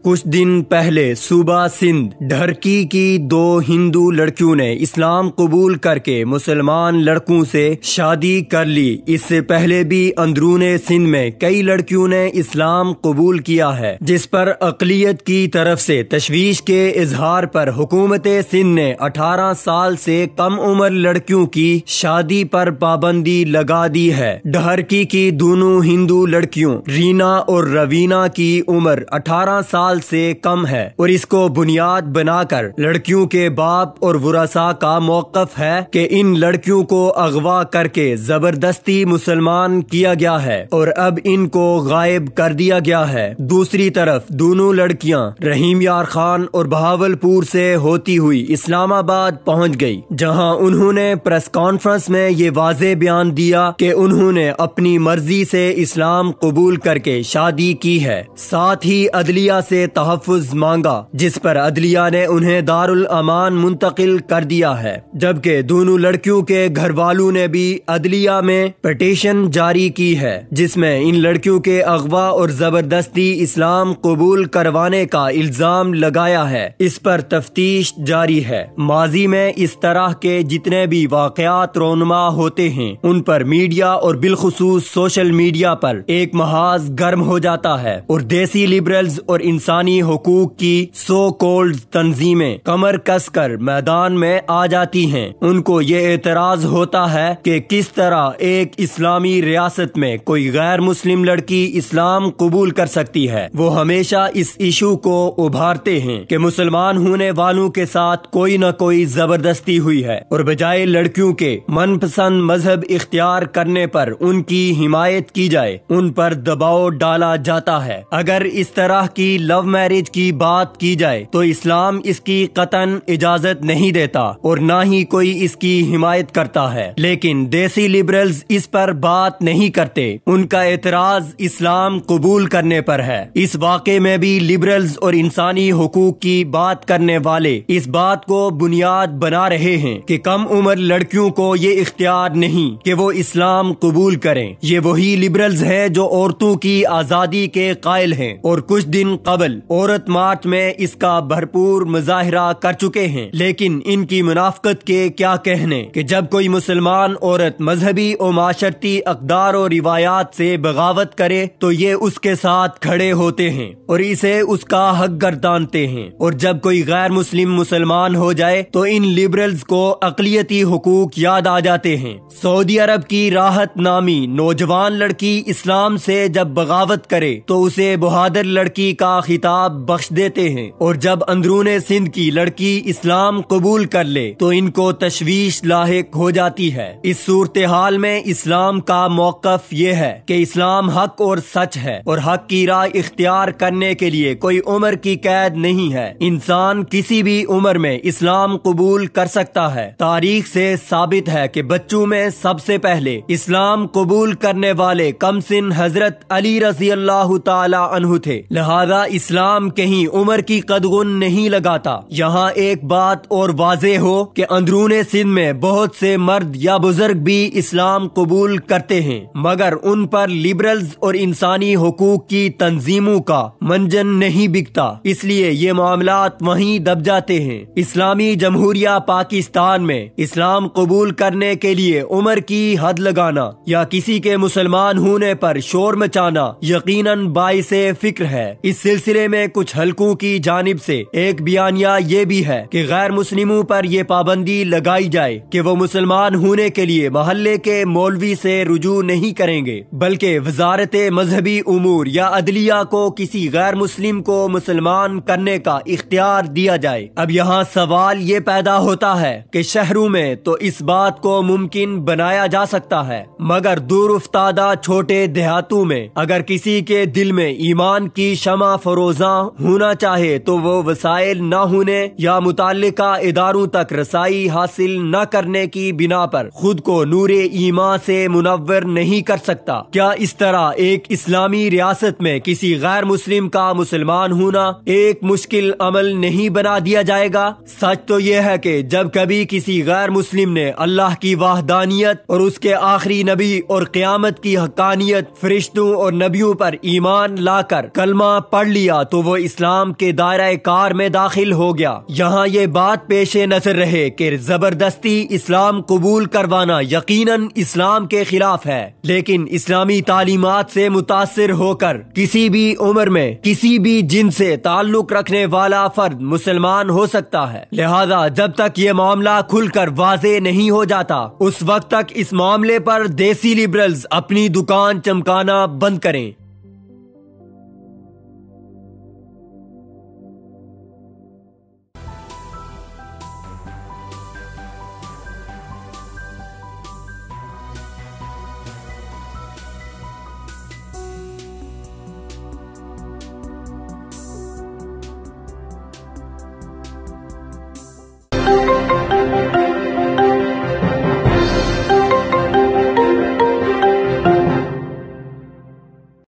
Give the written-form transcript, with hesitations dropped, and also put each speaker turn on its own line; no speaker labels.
کچھ دن پہلے صوبہ سندھ ڈھرکی کی 2 ہندو لڑکیوں نے اسلام قبول کر کے مسلمان لڑکوں سے شادی کر لی۔ اس سے پہلے بھی اندرون سندھ میں کئی لڑکیوں نے اسلام قبول کیا ہے، جس پر اقلیت کی طرف سے تشویش کے اظہار پر حکومت سندھ نے 18 سال سے کم عمر لڑکیوں کی شادی پر پابندی لگا دی ہے۔ ڈھرکی کی دونوں ہندو لڑکیوں رینا اور روینہ کی عمر 18 سال سے کم ہے، اور اس کو بنیاد بنا کر لڑکیوں کے باپ اور ورثاء کا موقف ہے کہ ان لڑکیوں کو اغوا کر کے زبردستی مسلمان کیا گیا ہے اور اب ان کو غائب کر دیا گیا ہے۔ دوسری طرف دونوں لڑکیاں رحیم یار خان اور بہاولپور سے ہوتی ہوئی اسلام آباد پہنچ گئی، جہاں انہوں نے پریس کانفرنس میں یہ واضح بیان دیا کہ انہوں نے اپنی مرضی سے اسلام قبول کر کے شادی کی ہے، ساتھ ہی عدلیہ سے تحفظ مانگا، جس پر عدلیہ نے انہیں دارالامان منتقل کر دیا ہے، جبکہ دونوں لڑکیوں کے گھر والوں نے بھی عدلیہ میں پٹیشن جاری کی ہے، جس میں ان لڑکیوں کے اغوا اور زبردستی اسلام قبول کروانے کا الزام لگایا ہے۔ اس پر تفتیش جاری ہے۔ ماضی میں اس طرح کے جتنے بھی واقعات رونما ہوتے ہیں، ان پر میڈیا اور بالخصوص سوشل میڈیا پر ایک محاذ گرم ہو جاتا ہے، اور دیسی لبرلز اور انسانی حقوق کی سو کولڈ تنظیمیں کمر کس کر میدان میں آ جاتی ہیں۔ ان کو یہ اعتراض ہوتا ہے کہ کس طرح ایک اسلامی ریاست میں کوئی غیر مسلم لڑکی اسلام قبول کر سکتی ہے۔ وہ ہمیشہ اس ایشو کو ابھارتے ہیں کہ مسلمان ہونے والوں کے ساتھ کوئی نہ کوئی زبردستی ہوئی ہے، اور بجائے لڑکیوں کے من پسند مذہب اختیار کرنے پر ان کی حمایت کی جائے، ان پر دباؤ ڈالا جاتا ہے۔ اگر اس طرح کی لو میرج کی بات کی جائے تو اسلام اس کی قطعاً اجازت نہیں دیتا اور نہ ہی کوئی اس کی حمایت کرتا ہے، لیکن دیسی لبرلز اس پر بات نہیں کرتے۔ ان کا اعتراض اسلام قبول کرنے پر ہے۔ اس واقعے میں بھی لبرلز اور انسانی حقوق کی بات کرنے والے اس بات کو بنیاد بنا رہے ہیں کہ کم عمر لڑکیوں کو یہ اختیار نہیں کہ وہ اسلام قبول کریں۔ یہ وہی لبرلز ہیں جو عورتوں کی آزادی کے قائل ہیں، اور کچھ دن قبل عورت مارچ میں اس کا بھرپور مظاہرہ کر چکے ہیں۔ لیکن ان کی منافقت کے کیا کہنے کہ جب کوئی مسلمان عورت مذہبی و معاشرتی اقدار و روایات سے بغاوت کرے تو یہ اس کے ساتھ کھڑے ہوتے ہیں اور اسے اس کا حق گردانتے ہیں، اور جب کوئی غیر مسلم مسلمان ہو جائے تو ان لبرلز کو اقلیتی حقوق یاد آ جاتے ہیں۔ سعودی عرب کی راحت نامی نوجوان لڑکی اسلام سے جب بغاوت کرے تو اسے بہادر لڑکی کا خطاب بخش دیتے ہیں، اور جب اندرون سندھ کی لڑکی اسلام قبول کر لے تو ان کو تشویش لاحق ہو جاتی ہے۔ اس صورتحال میں اسلام کا موقف یہ ہے کہ اسلام حق اور سچ ہے، اور حق کی راہ اختیار کرنے کے لیے کوئی عمر کی قید نہیں ہے۔ انسان کسی بھی عمر میں اسلام قبول کر سکتا ہے۔ تاریخ سے ثابت ہے کہ بچوں میں سب سے پہلے اسلام قبول کرنے والے کم سن حضرت علی رضی اللہ تعالی عنہ تھے، لہذا اسلام کہیں عمر کی قدغن نہیں لگاتا۔ یہاں ایک بات اور واضح ہو کہ اندرون سندھ میں بہت سے مرد یا بزرگ بھی اسلام قبول کرتے ہیں، مگر ان پر لبرلز اور انسانی حقوق کی تنظیموں کا منجن نہیں بکتا، اس لیے یہ معاملات وہیں دب جاتے ہیں۔ اسلامی جمہوریہ پاکستان میں اسلام قبول کرنے کے لیے عمر کی حد لگانا یا کسی کے مسلمان ہونے پر شور مچانا یقیناً باعث فکر ہے۔ اس سلسلے میں کچھ حلقوں کی جانب سے ایک بیانیہ یہ بھی ہے کہ غیر مسلموں پر یہ پابندی لگائی جائے کہ وہ مسلمان ہونے کے لیے محلے کے مولوی سے رجوع نہیں کریں گے، بلکہ وزارت مذہبی امور یا عدلیہ کو کسی غیر مسلم کو مسلمان کرنے کا اختیار دیا جائے۔ اب یہاں سوال یہ پیدا ہوتا ہے کہ شہروں میں تو اس بات کو ممکن بنایا جا سکتا ہے، مگر دور افتادہ چھوٹے دیہاتوں میں اگر کسی کے دل میں ایمان کی شمع فروزاں ہونا چاہے تو وہ وسائل نہ ہونے یا متعلقہ اداروں تک رسائی حاصل نہ کرنے کی بنا پر خود کو نور ایمان سے منور نہیں کر سکتا۔ کیا اس طرح ایک اسلامی ریاست میں کسی غیر مسلم کا مسلمان ہونا ایک مشکل عمل نہیں بنا دیا جائے گا؟ سچ تو یہ ہے کہ جب کبھی کسی غیر مسلم نے اللہ کی وحدانیت اور اس کے آخری نبی اور قیامت کی حقانیت، فرشتوں اور نبیوں پر ایمان لا کر کلمہ پڑھ لیا لیا تو وہ اسلام کے دائرہ کار میں داخل ہو گیا۔ یہاں یہ بات پیش نظر رہے کہ زبردستی اسلام قبول کروانا یقیناً اسلام کے خلاف ہے، لیکن اسلامی تعلیمات سے متاثر ہو کر کسی بھی عمر میں کسی بھی جن سے تعلق رکھنے والا فرد مسلمان ہو سکتا ہے۔ لہذا جب تک یہ معاملہ کھل کر واضح نہیں ہو جاتا اس وقت تک اس معاملے پر دیسی لبرلز اپنی دکان چمکانا بند کریں۔